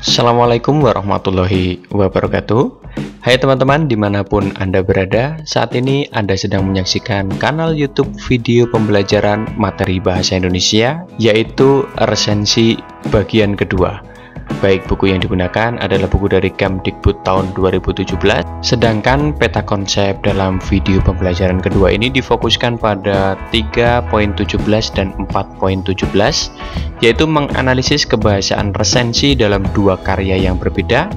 Assalamualaikum warahmatullahi wabarakatuh. Hai teman-teman dimanapun Anda berada, saat ini Anda sedang menyaksikan kanal YouTube video pembelajaran materi bahasa Indonesia, yaitu resensi bagian kedua. Baik, buku yang digunakan adalah buku dari Kemdikbud tahun 2017, sedangkan peta konsep dalam video pembelajaran kedua ini difokuskan pada 3.17 dan 4.17, yaitu menganalisis kebahasaan resensi dalam dua karya yang berbeda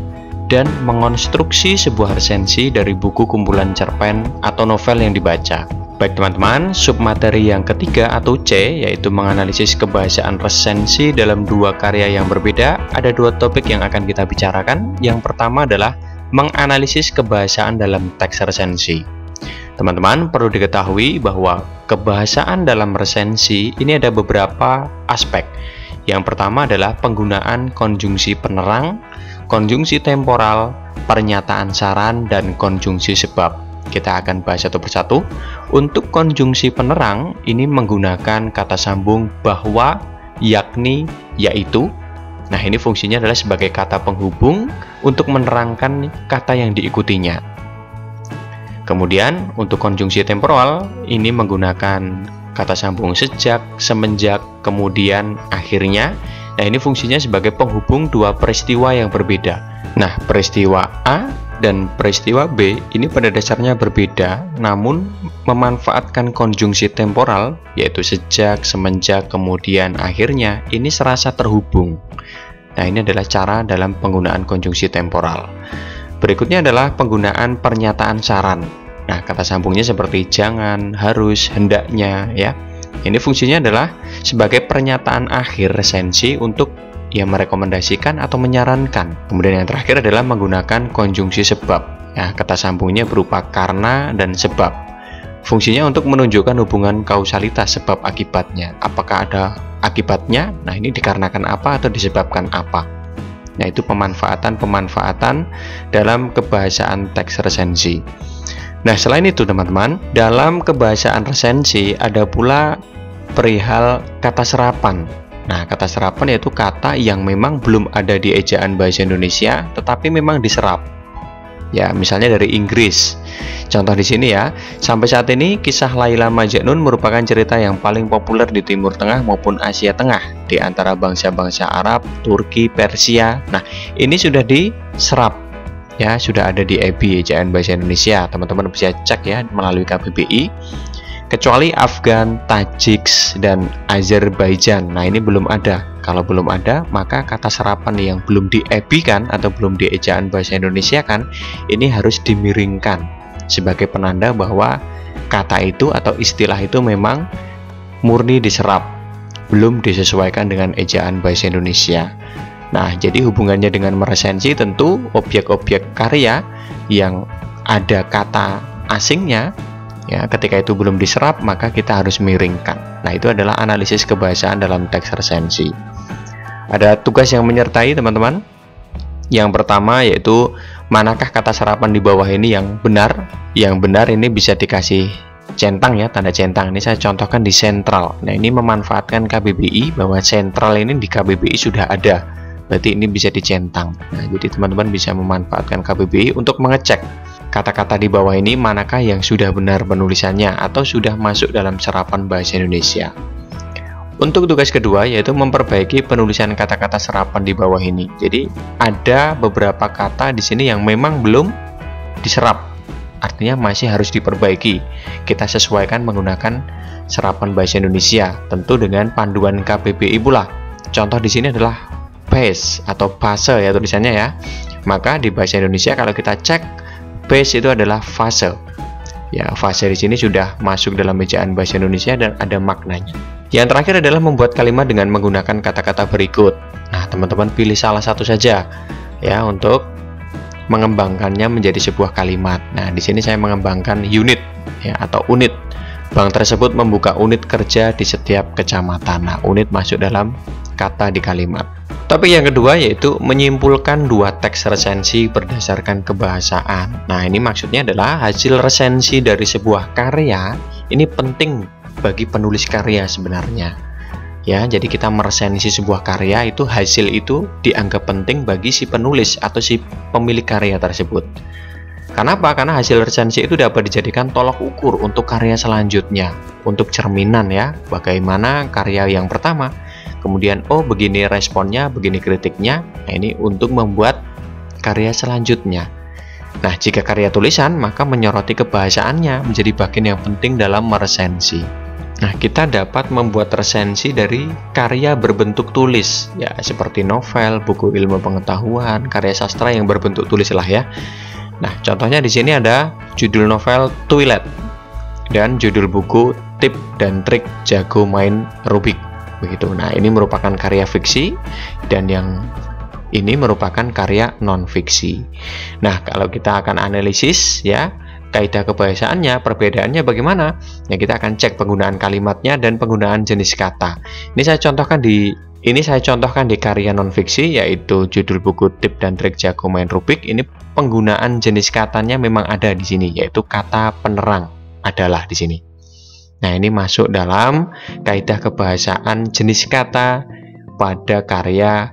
dan mengonstruksi sebuah resensi dari buku kumpulan cerpen atau novel yang dibaca. Baik teman-teman, submateri yang ketiga atau C, yaitu menganalisis kebahasaan resensi dalam dua karya yang berbeda. Ada dua topik yang akan kita bicarakan. Yang pertama adalah menganalisis kebahasaan dalam teks resensi. Teman-teman, perlu diketahui bahwa kebahasaan dalam resensi ini ada beberapa aspek. Yang pertama adalah penggunaan konjungsi penerang, konjungsi temporal, pernyataan saran, dan konjungsi sebab. Kita akan bahas satu persatu. Untuk konjungsi penerang, ini menggunakan kata sambung bahwa, yakni, yaitu. Nah, ini fungsinya adalah sebagai kata penghubung untuk menerangkan kata yang diikutinya. Kemudian, untuk konjungsi temporal, ini menggunakan kata sambung sejak, semenjak, kemudian, akhirnya. Nah, ini fungsinya sebagai penghubung dua peristiwa yang berbeda. Nah, peristiwa A dan peristiwa B ini pada dasarnya berbeda, namun memanfaatkan konjungsi temporal, yaitu sejak, semenjak, kemudian, akhirnya, ini serasa terhubung. Nah, ini adalah cara dalam penggunaan konjungsi temporal. Berikutnya adalah penggunaan pernyataan saran. Nah, kata sambungnya seperti jangan, harus, hendaknya, ya. Ini fungsinya adalah sebagai pernyataan akhir resensi untuk merekomendasikan atau menyarankan. Kemudian yang terakhir adalah menggunakan konjungsi sebab. Nah, kata sambungnya berupa karena dan sebab. Fungsinya untuk menunjukkan hubungan kausalitas sebab akibatnya. Apakah ada akibatnya? Nah, ini dikarenakan apa atau disebabkan apa. Nah, itu pemanfaatan dalam kebahasaan teks resensi. Nah, selain itu teman-teman, dalam kebahasaan resensi ada pula perihal kata serapan. Nah, kata serapan yaitu kata yang memang belum ada di ejaan bahasa Indonesia, tetapi memang diserap. Ya, misalnya dari Inggris. Contoh di sini ya, sampai saat ini kisah Laila Majnun merupakan cerita yang paling populer di Timur Tengah maupun Asia Tengah, di antara bangsa-bangsa Arab, Turki, Persia. Nah, ini sudah diserap. Ya, sudah ada di EBI, ejaan bahasa Indonesia. Teman-teman bisa cek ya melalui KBBI. Kecuali Afgan, Tajik, dan Azerbaijan. Nah, ini belum ada. Kalau belum ada, maka kata serapan yang belum diebikan atau belum di ejaan bahasa Indonesia kan, ini harus dimiringkan sebagai penanda bahwa kata itu atau istilah itu memang murni diserap, belum disesuaikan dengan ejaan bahasa Indonesia. Nah, jadi hubungannya dengan meresensi tentu objek-objek karya yang ada kata asingnya, ya, ketika itu belum diserap, maka kita harus miringkan. Nah, itu adalah analisis kebahasaan dalam teks resensi. Ada tugas yang menyertai teman-teman. Yang pertama yaitu manakah kata serapan di bawah ini yang benar. Yang benar ini bisa dikasih centang ya, tanda centang. Ini saya contohkan di sentral. Nah, ini memanfaatkan KBBI bahwa sentral ini di KBBI sudah ada. Berarti ini bisa dicentang. Nah, jadi teman-teman bisa memanfaatkan KBBI untuk mengecek kata-kata di bawah ini manakah yang sudah benar penulisannya atau sudah masuk dalam serapan bahasa Indonesia. Untuk tugas kedua yaitu memperbaiki penulisan kata-kata serapan di bawah ini. Jadi ada beberapa kata di sini yang memang belum diserap, artinya masih harus diperbaiki. Kita sesuaikan menggunakan serapan bahasa Indonesia, tentu dengan panduan KBBI pula. Contoh di sini adalah base atau base ya tulisannya ya. Maka di bahasa Indonesia kalau kita cek, base itu adalah fase. Ya, fase di sini sudah masuk dalam ejaan bahasa Indonesia dan ada maknanya. Yang terakhir adalah membuat kalimat dengan menggunakan kata-kata berikut. Nah, teman-teman pilih salah satu saja ya untuk mengembangkannya menjadi sebuah kalimat. Nah, di sini saya mengembangkan unit ya atau unit. Bank tersebut membuka unit kerja di setiap kecamatan. Nah, unit masuk dalam kata di kalimat. Topik yang kedua yaitu menyimpulkan dua teks resensi berdasarkan kebahasaan. Nah, ini maksudnya adalah hasil resensi dari sebuah karya ini penting bagi penulis karya sebenarnya. Ya, jadi kita meresensi sebuah karya itu, hasil itu dianggap penting bagi si penulis atau si pemilik karya tersebut. Kenapa? Karena hasil resensi itu dapat dijadikan tolok ukur untuk karya selanjutnya, untuk cerminan ya, bagaimana karya yang pertama. Kemudian, oh begini responnya, begini kritiknya. Nah, ini untuk membuat karya selanjutnya. Nah, jika karya tulisan, maka menyoroti kebahasaannya menjadi bagian yang penting dalam meresensi. Nah, kita dapat membuat resensi dari karya berbentuk tulis, ya seperti novel, buku ilmu pengetahuan, karya sastra yang berbentuk tulis lah ya. Nah, contohnya di sini ada judul novel Twilight dan judul buku Tip dan Trik Jago Main Rubik, begitu. Nah, ini merupakan karya fiksi dan yang ini merupakan karya non-fiksi. Nah, kalau kita akan analisis ya, kaidah kebahasaannya, perbedaannya bagaimana? Ya, kita akan cek penggunaan kalimatnya dan penggunaan jenis kata. Ini saya contohkan di karya non-fiksi, yaitu judul buku Tip dan Trik Jago Main Rubik. Ini penggunaan jenis katanya memang ada di sini, yaitu kata penerang adalah di sini. Nah, ini masuk dalam kaidah kebahasaan jenis kata pada karya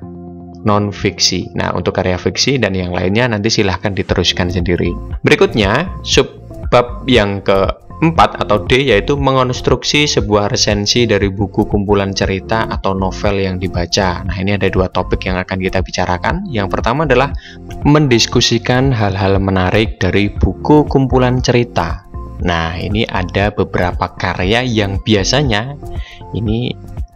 non-fiksi. Nah, untuk karya fiksi dan yang lainnya nanti silahkan diteruskan sendiri. Berikutnya, subbab yang keempat atau D, yaitu mengonstruksi sebuah resensi dari buku kumpulan cerita atau novel yang dibaca. Nah, ini ada dua topik yang akan kita bicarakan. Yang pertama adalah mendiskusikan hal-hal menarik dari buku kumpulan cerita. Nah, ini ada beberapa karya yang biasanya ini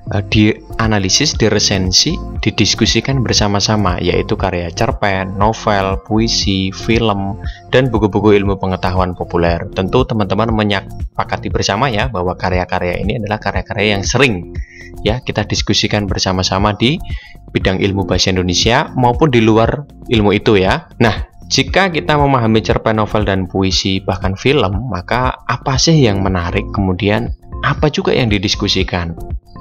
dianalisis, diresensi, didiskusikan bersama-sama, yaitu karya cerpen, novel, puisi, film, dan buku-buku ilmu pengetahuan populer. Tentu teman-teman menyepakati bersama ya bahwa karya-karya ini adalah karya-karya yang sering ya kita diskusikan bersama-sama di bidang ilmu bahasa Indonesia maupun di luar ilmu itu ya. Nah, jika kita memahami cerpen, novel, dan puisi, bahkan film, maka apa sih yang menarik? Kemudian apa juga yang didiskusikan?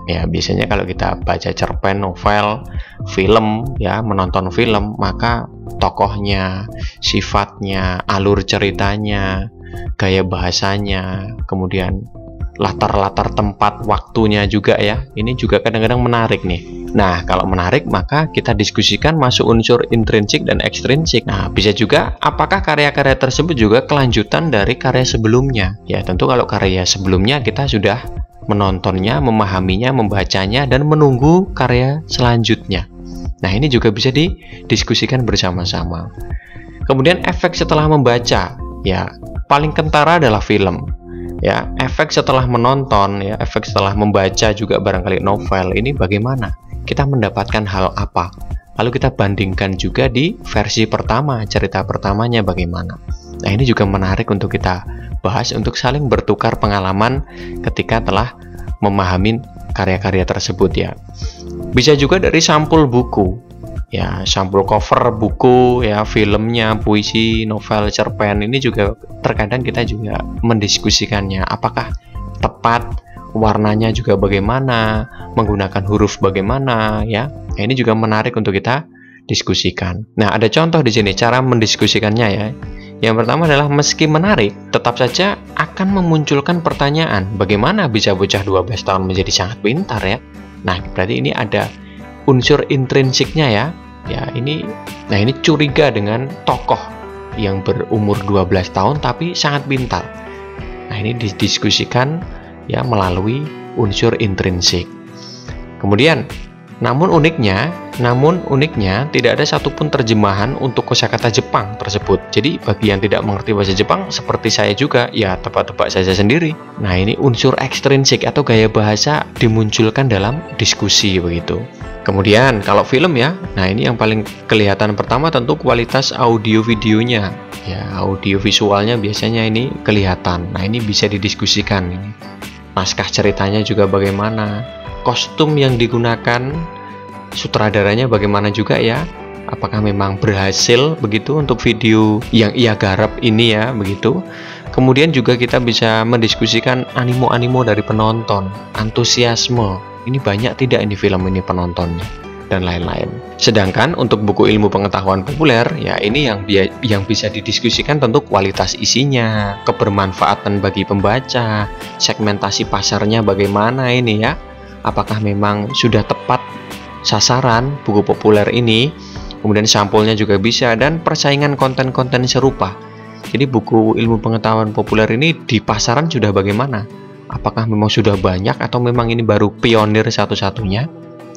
Ya, biasanya kalau kita baca cerpen, novel, film, ya menonton film, maka tokohnya, sifatnya, alur ceritanya, gaya bahasanya, kemudian latar-latar tempat, waktunya juga ya. Ini juga kadang-kadang menarik nih. Nah, kalau menarik maka kita diskusikan masuk unsur intrinsik dan ekstrinsik. Nah, bisa juga apakah karya-karya tersebut juga kelanjutan dari karya sebelumnya? Ya, tentu kalau karya sebelumnya kita sudah menontonnya, memahaminya, membacanya, dan menunggu karya selanjutnya. Nah, ini juga bisa didiskusikan bersama-sama. Kemudian efek setelah membaca, ya paling kentara adalah film. Ya, efek setelah menonton, ya efek setelah membaca juga barangkali novel. Ini bagaimana? Kita mendapatkan hal apa? Lalu kita bandingkan juga di versi pertama, cerita pertamanya bagaimana. Nah, ini juga menarik untuk kita bahas untuk saling bertukar pengalaman ketika telah memahami karya-karya tersebut ya. Bisa juga dari sampul buku. Ya, sampul cover buku ya, filmnya, puisi, novel, cerpen, ini juga terkadang kita juga mendiskusikannya. Apakah tepat, warnanya juga bagaimana, menggunakan huruf bagaimana ya. Nah, ini juga menarik untuk kita diskusikan. Nah, ada contoh di sini cara mendiskusikannya ya. Yang pertama adalah meski menarik, tetap saja akan memunculkan pertanyaan, bagaimana bisa bocah 12 tahun menjadi sangat pintar ya? Nah, berarti ini ada unsur intrinsiknya ya. Ya, ini curiga dengan tokoh yang berumur 12 tahun tapi sangat pintar. Nah, ini didiskusikan ya melalui unsur intrinsik. Kemudian Namun uniknya tidak ada satupun terjemahan untuk kosakata Jepang tersebut. Jadi bagi yang tidak mengerti bahasa Jepang seperti saya juga, ya tebak-tebak saja sendiri. Nah, ini unsur ekstrinsik atau gaya bahasa dimunculkan dalam diskusi begitu. Kemudian kalau film ya, nah ini yang paling kelihatan pertama tentu kualitas audio videonya. Ya, audio visualnya biasanya ini kelihatan. Nah, ini bisa didiskusikan ini. Naskah ceritanya juga bagaimana? Kostum yang digunakan, sutradaranya bagaimana juga ya, apakah memang berhasil begitu untuk video yang ia garap ini ya begitu. Kemudian juga kita bisa mendiskusikan animo dari penonton, antusiasme, ini banyak tidak ini film ini penontonnya, dan lain-lain. Sedangkan untuk buku ilmu pengetahuan populer ya, ini yang bisa didiskusikan tentu kualitas isinya, kebermanfaatan bagi pembaca, segmentasi pasarnya bagaimana ini ya, apakah memang sudah tepat sasaran buku populer ini, kemudian sampulnya juga bisa, dan persaingan konten-konten serupa. Jadi buku ilmu pengetahuan populer ini di pasaran sudah bagaimana? Apakah memang sudah banyak atau memang ini baru pionir satu-satunya?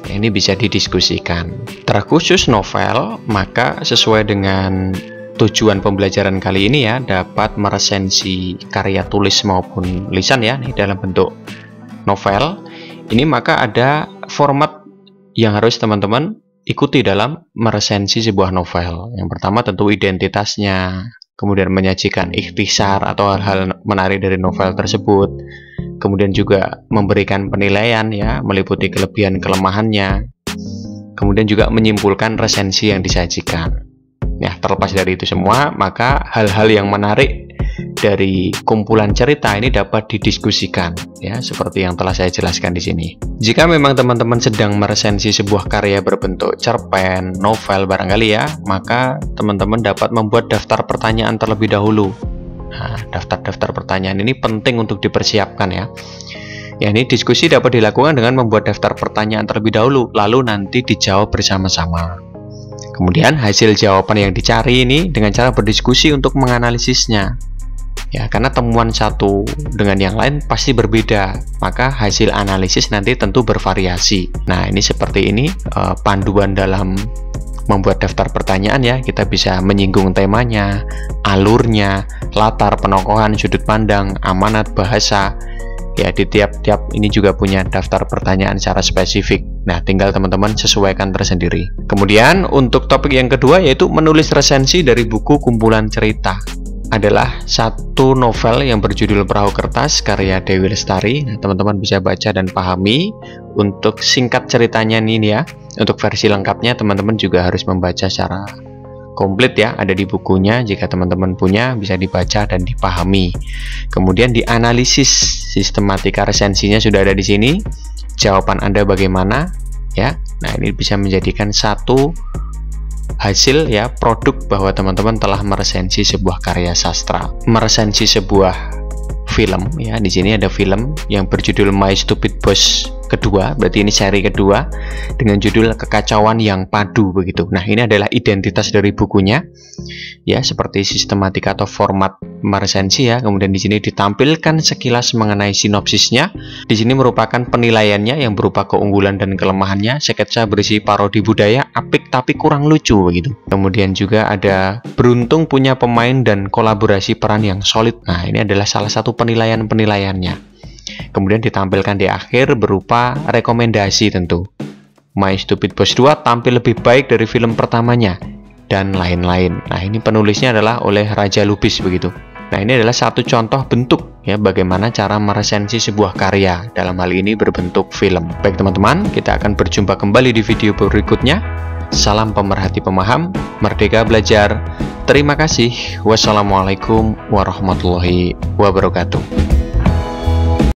Nah, ini bisa didiskusikan. Terkhusus novel, maka sesuai dengan tujuan pembelajaran kali ini ya, dapat meresensi karya tulis maupun lisan ya, nih dalam bentuk novel. Ini maka ada format yang harus teman-teman ikuti dalam meresensi sebuah novel. Yang pertama tentu identitasnya, kemudian menyajikan ikhtisar atau hal-hal menarik dari novel tersebut, kemudian juga memberikan penilaian ya, meliputi kelebihan kelemahannya, kemudian juga menyimpulkan resensi yang disajikan. Ya, terlepas dari itu semua, maka hal-hal yang menarik dari kumpulan cerita ini dapat didiskusikan ya, seperti yang telah saya jelaskan di sini. Jika memang teman-teman sedang meresensi sebuah karya berbentuk cerpen, novel barangkali ya, maka teman-teman dapat membuat daftar pertanyaan terlebih dahulu. Nah, daftar-daftar pertanyaan ini penting untuk dipersiapkan ya. Ya, ini diskusi dapat dilakukan dengan membuat daftar pertanyaan terlebih dahulu, lalu nanti dijawab bersama-sama. Kemudian hasil jawaban yang dicari ini dengan cara berdiskusi untuk menganalisisnya. Ya, karena temuan satu dengan yang lain pasti berbeda, maka hasil analisis nanti tentu bervariasi. Nah, ini seperti ini panduan dalam membuat daftar pertanyaan ya. Kita bisa menyinggung temanya, alurnya, latar penokohan, sudut pandang, amanat bahasa. Ya, di tiap-tiap ini juga punya daftar pertanyaan secara spesifik. Nah, tinggal teman-teman sesuaikan tersendiri. Kemudian untuk topik yang kedua yaitu menulis resensi dari buku kumpulan cerita. Adalah satu novel yang berjudul Perahu Kertas karya Dewi Lestari. Nah, teman-teman bisa baca dan pahami. Untuk singkat ceritanya ini ya, untuk versi lengkapnya teman-teman juga harus membaca secara komplit ya, ada di bukunya. Jika teman-teman punya bisa dibaca dan dipahami. Kemudian dianalisis, sistematika resensinya sudah ada di sini. Jawaban Anda bagaimana ya? Nah, ini bisa menjadikan satu hasil ya, produk bahwa teman-teman telah meresensi sebuah karya sastra, meresensi sebuah film ya. Di sini ada film yang berjudul My Stupid Boss kedua, berarti ini seri kedua dengan judul Kekacauan yang Padu begitu. Nah, ini adalah identitas dari bukunya ya, seperti sistematika atau format meresensi ya. Kemudian di sini ditampilkan sekilas mengenai sinopsisnya. Di sini merupakan penilaiannya yang berupa keunggulan dan kelemahannya. Sketsa berisi parodi budaya, apik tapi kurang lucu begitu. Kemudian juga ada beruntung punya pemain dan kolaborasi peran yang solid. Nah, ini adalah salah satu penilaiannya. Kemudian ditampilkan di akhir berupa rekomendasi tentu. My Stupid Boss 2 tampil lebih baik dari film pertamanya dan lain-lain. Nah, ini penulisnya adalah oleh Raja Lubis begitu. Nah, ini adalah satu contoh bentuk ya, bagaimana cara meresensi sebuah karya, dalam hal ini berbentuk film. Baik teman-teman, kita akan berjumpa kembali di video berikutnya. Salam pemerhati pemaham, merdeka belajar. Terima kasih. Wassalamualaikum warahmatullahi wabarakatuh.